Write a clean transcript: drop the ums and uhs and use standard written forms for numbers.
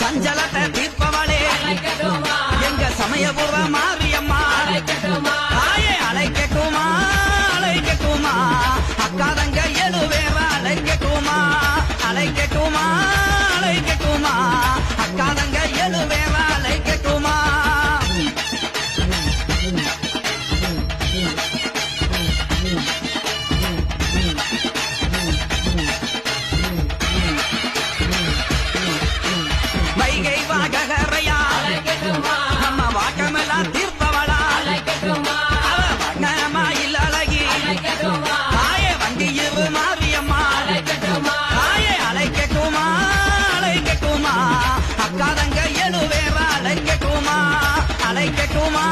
சஞ்சலத்தை தீர்ப்பவளே எங்க சமயபுர மாரியம்மா தாயே அழைக்கட்டுமா அழைக்கட்டுமா அக்காதங்க எழுவேற அழைக்கட்டுமா அழைக்கட்டுமா அழைக்கட்டுமா அக்காதங்க எழுவேற அழைக்கட்டுமா வைகை வாகரையா நம்ம வாக்கமெல்லாம் தீர்ப்பவளா அவ வண்ணமாயில் அழகி தாயே வண்டியிரு மாரியம்மா தாயே அழைக்கட்டுமா அழைக்கட்டுமா அக்காதங்க எழுவேற அழைக்கட்டுமா அழைக்கட்டுமா